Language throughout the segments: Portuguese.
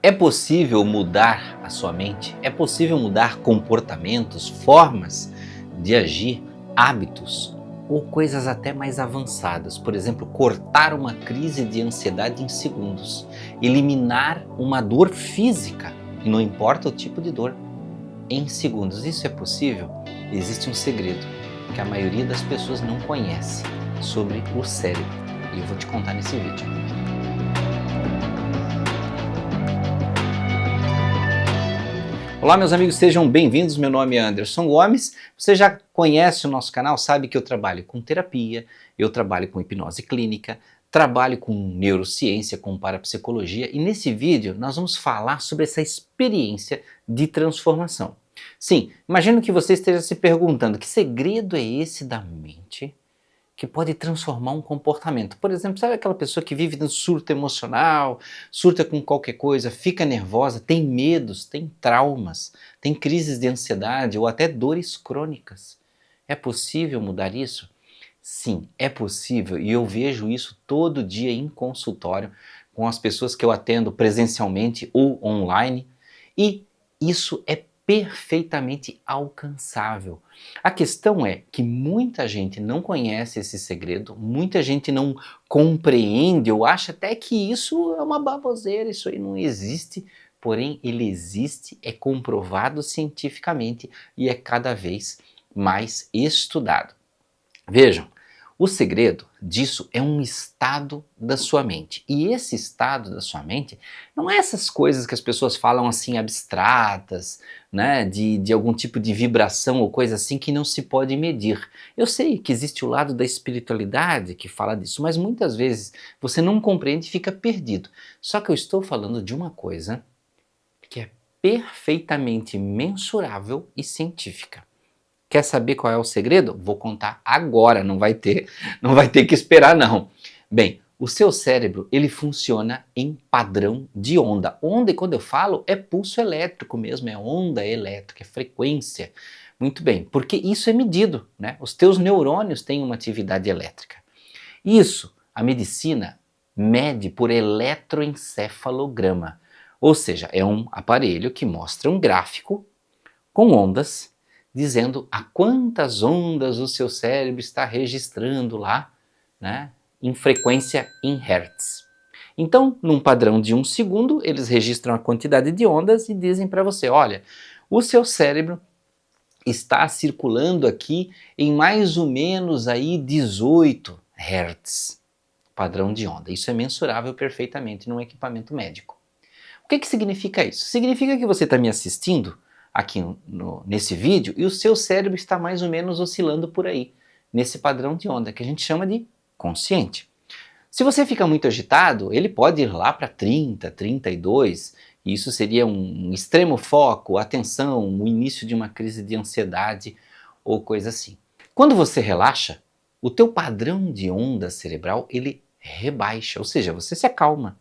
É possível mudar a sua mente? É possível mudar comportamentos, formas de agir, hábitos ou coisas até mais avançadas? Por exemplo, cortar uma crise de ansiedade em segundos, eliminar uma dor física, e não importa o tipo de dor, em segundos. Isso é possível? Existe um segredo que a maioria das pessoas não conhece sobre o cérebro e eu vou te contar nesse vídeo. Olá meus amigos, sejam bem-vindos, meu nome é Anderson Gomes. Você já conhece o nosso canal, sabe que eu trabalho com terapia, eu trabalho com hipnose clínica, trabalho com neurociência, com parapsicologia e nesse vídeo nós vamos falar sobre essa experiência de transformação. Sim, imagino que você esteja se perguntando, que segredo é esse da mente que pode transformar um comportamento? Por exemplo, sabe aquela pessoa que vive no surto emocional, surta com qualquer coisa, fica nervosa, tem medos, tem traumas, tem crises de ansiedade ou até dores crônicas. É possível mudar isso? Sim, é possível e eu vejo isso todo dia em consultório com as pessoas que eu atendo presencialmente ou online e isso é perfeitamente alcançável. A questão é que muita gente não conhece esse segredo, muita gente não compreende ou acha até que isso é uma baboseira, isso aí não existe, porém ele existe, é comprovado cientificamente e é cada vez mais estudado. Vejam, o segredo disso é um estado da sua mente. E esse estado da sua mente não é essas coisas que as pessoas falam assim abstratas, né, de algum tipo de vibração ou coisa assim que não se pode medir. Eu sei que existe o lado da espiritualidade que fala disso, mas muitas vezes você não compreende e fica perdido. Só que eu estou falando de uma coisa que é perfeitamente mensurável e científica. Quer saber qual é o segredo? Vou contar agora, não vai ter que esperar não. Bem, o seu cérebro, ele funciona em padrão de onda. Onda, quando eu falo, é pulso elétrico mesmo, é onda elétrica, é frequência. Muito bem, porque isso é medido, né? Os teus neurônios têm uma atividade elétrica. Isso, a medicina mede por eletroencefalograma. Ou seja, é um aparelho que mostra um gráfico com ondas, dizendo a quantas ondas o seu cérebro está registrando lá, né, em frequência em hertz. Então, num padrão de 1 segundo, eles registram a quantidade de ondas e dizem para você, olha, o seu cérebro está circulando aqui em mais ou menos aí 18 hertz, padrão de onda. Isso é mensurável perfeitamente num equipamento médico. O que significa isso? Significa que você está me assistindo aqui nesse vídeo e o seu cérebro está mais ou menos oscilando por aí, nesse padrão de onda que a gente chama de consciente. Se você fica muito agitado, ele pode ir lá para 30, 32, e isso seria um extremo foco, atenção, o início de uma crise de ansiedade ou coisa assim. Quando você relaxa, o teu padrão de onda cerebral ele rebaixa, ou seja, você se acalma.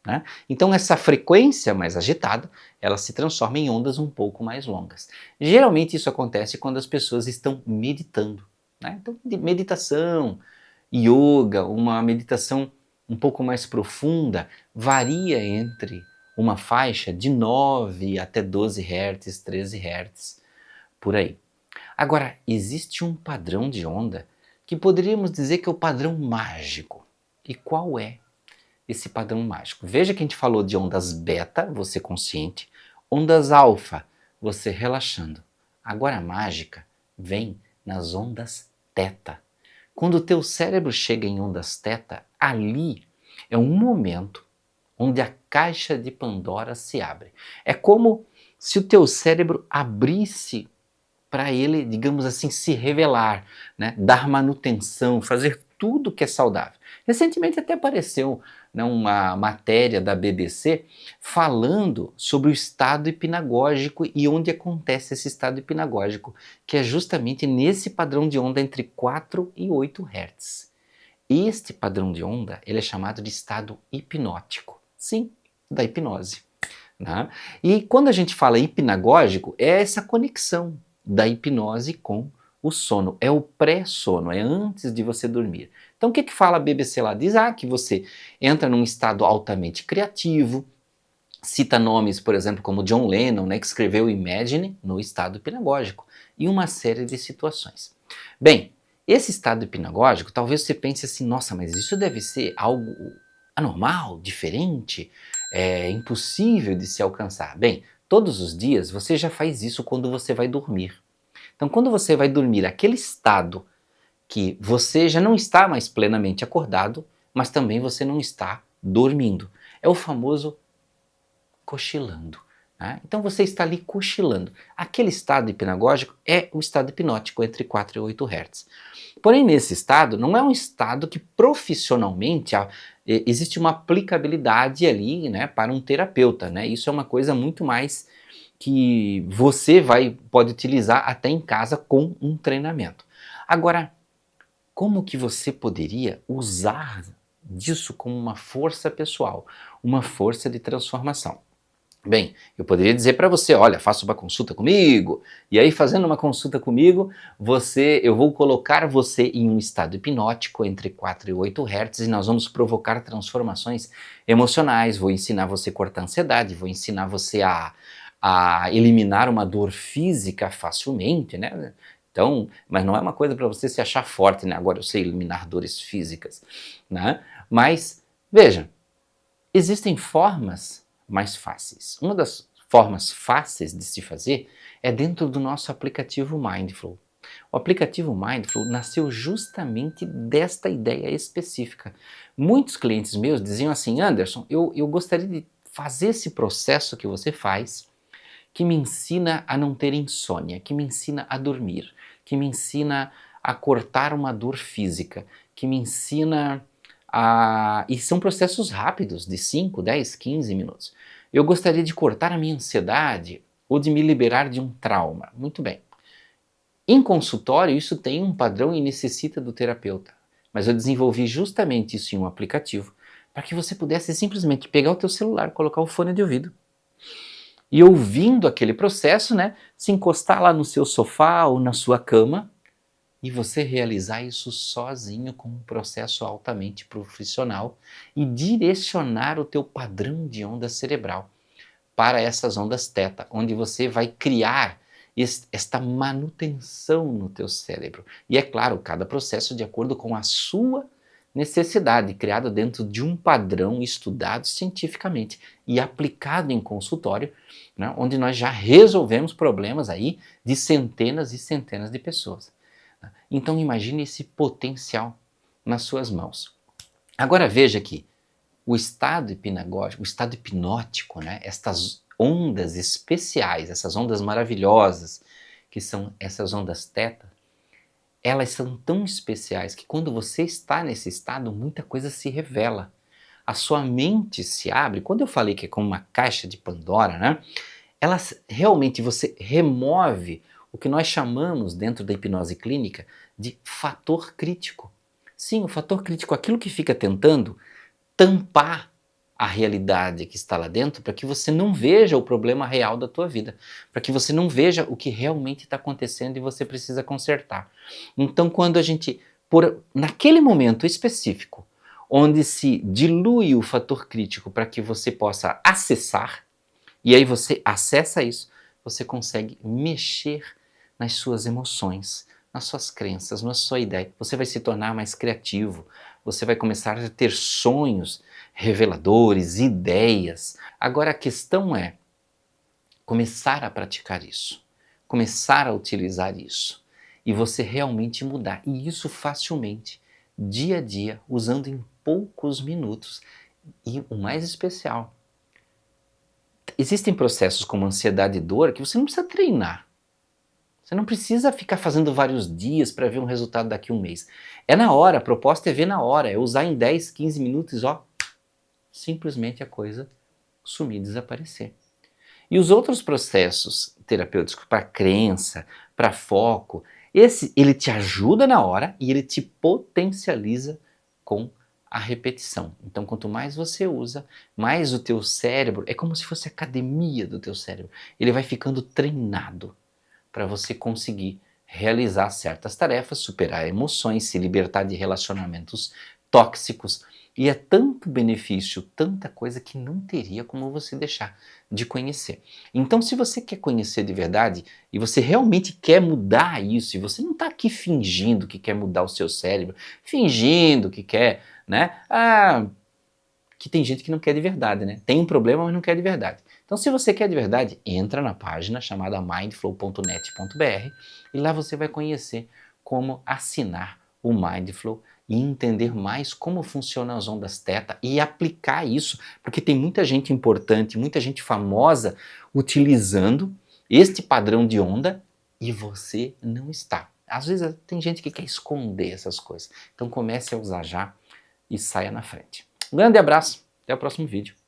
Né? Então essa frequência mais agitada, ela se transforma em ondas um pouco mais longas. Geralmente isso acontece quando as pessoas estão meditando. Né? Então meditação, yoga, uma meditação um pouco mais profunda, varia entre uma faixa de 9 até 12 Hz, 13 Hz, por aí. Agora, existe um padrão de onda que poderíamos dizer que é o padrão mágico. E qual é esse padrão mágico? Veja que a gente falou de ondas beta, você consciente, ondas alfa, você relaxando. Agora a mágica vem nas ondas teta. Quando o teu cérebro chega em ondas teta, ali é um momento onde a caixa de Pandora se abre. É como se o teu cérebro abrisse para ele, digamos assim, se revelar, né? Dar manutenção, fazer tudo que é saudável. Recentemente até apareceu, né, uma matéria da BBC falando sobre o estado hipnagógico e onde acontece esse estado hipnagógico, que é justamente nesse padrão de onda entre 4 e 8 Hz. Este padrão de onda ele é chamado de estado hipnótico. Sim, da hipnose. Né? E quando a gente fala hipnagógico, é essa conexão da hipnose com o sono, é o pré-sono, é antes de você dormir. Então o que fala a BBC lá? Diz que você entra num estado altamente criativo, cita nomes, por exemplo, como John Lennon, né, que escreveu Imagine no estado hipnagógico, e uma série de situações. Bem, esse estado hipnagógico, talvez você pense assim, nossa, mas isso deve ser algo anormal, diferente, impossível de se alcançar. Bem, todos os dias você já faz isso quando você vai dormir. Então, quando você vai dormir, aquele estado que você já não está mais plenamente acordado, mas também você não está dormindo. É o famoso cochilando. Né? Então você está ali cochilando. Aquele estado hipnagógico é o estado hipnótico entre 4 e 8 Hz. Porém, nesse estado, não é um estado que profissionalmente existe uma aplicabilidade ali, né, para um terapeuta. Né? Isso é uma coisa muito mais que você pode utilizar até em casa com um treinamento. Agora, como que você poderia usar disso como uma força pessoal, uma força de transformação? Bem, eu poderia dizer para você, olha, faça uma consulta comigo, e aí fazendo uma consulta comigo, eu vou colocar você em um estado hipnótico entre 4 e 8 Hz e nós vamos provocar transformações emocionais, vou ensinar você a cortar a ansiedade, vou ensinar você a eliminar uma dor física facilmente, né? Então, mas não é uma coisa para você se achar forte, né? Agora eu sei eliminar dores físicas, né? Mas, veja, existem formas mais fáceis. Uma das formas fáceis de se fazer é dentro do nosso aplicativo Mindflow. O aplicativo Mindflow nasceu justamente desta ideia específica. Muitos clientes meus diziam assim, Anderson, eu gostaria de fazer esse processo que você faz, que me ensina a não ter insônia, que me ensina a dormir, que me ensina a cortar uma dor física, que me ensina a... E são processos rápidos, de 5, 10, 15 minutos. Eu gostaria de cortar a minha ansiedade ou de me liberar de um trauma. Muito bem. Em consultório, isso tem um padrão e necessita do terapeuta. Mas eu desenvolvi justamente isso em um aplicativo para que você pudesse simplesmente pegar o teu celular, colocar o fone de ouvido e ouvindo aquele processo, né, se encostar lá no seu sofá ou na sua cama e você realizar isso sozinho com um processo altamente profissional e direcionar o teu padrão de onda cerebral para essas ondas teta, onde você vai criar esta manutenção no teu cérebro. E é claro, cada processo de acordo com a sua necessidade, criada dentro de um padrão estudado cientificamente e aplicado em consultório, né, onde nós já resolvemos problemas aí de centenas e centenas de pessoas. Então imagine esse potencial nas suas mãos. Agora veja que o estado hipnagógico, o estado hipnótico, né, estas ondas especiais, essas ondas maravilhosas, que são essas ondas teta, elas são tão especiais que quando você está nesse estado, muita coisa se revela. A sua mente se abre. Quando eu falei que é como uma caixa de Pandora, né? Realmente você remove o que nós chamamos dentro da hipnose clínica de fator crítico. Sim, o fator crítico, aquilo que fica tentando tampar a realidade que está lá dentro para que você não veja o problema real da tua vida, para que você não veja o que realmente está acontecendo e você precisa consertar. Então, quando a gente, naquele momento específico, onde se dilui o fator crítico para que você possa acessar, e aí você acessa isso, você consegue mexer nas suas emoções, nas suas crenças, na sua ideia. Você vai se tornar mais criativo, você vai começar a ter sonhos reveladores, ideias. Agora a questão é começar a praticar isso, começar a utilizar isso e você realmente mudar. E isso facilmente, dia a dia, usando em poucos minutos. E o mais especial, existem processos como ansiedade e dor que você não precisa treinar. Você não precisa ficar fazendo vários dias para ver um resultado daqui a um mês. É na hora, a proposta é ver na hora, é usar em 10, 15 minutos, ó, simplesmente a coisa sumir, desaparecer. E os outros processos terapêuticos para crença, para foco, ele te ajuda na hora e ele te potencializa com a repetição. Então, quanto mais você usa, mais o teu cérebro, é como se fosse a academia do teu cérebro. Ele vai ficando treinado para você conseguir realizar certas tarefas, superar emoções, se libertar de relacionamentos tóxicos E é tanto benefício, tanta coisa que não teria como você deixar de conhecer. Então, se você quer conhecer de verdade e você realmente quer mudar isso, e você não está aqui fingindo que quer mudar o seu cérebro, fingindo que quer, né? Que tem gente que não quer de verdade, né? Tem um problema, mas não quer de verdade. Então, se você quer de verdade, entra na página chamada mindflow.net.br e lá você vai conhecer como assinar o Mindflow e entender mais como funcionam as ondas θ e aplicar isso, porque tem muita gente importante, muita gente famosa utilizando este padrão de onda e você não está. Às vezes tem gente que quer esconder essas coisas. Então comece a usar já e saia na frente. Um grande abraço, até o próximo vídeo.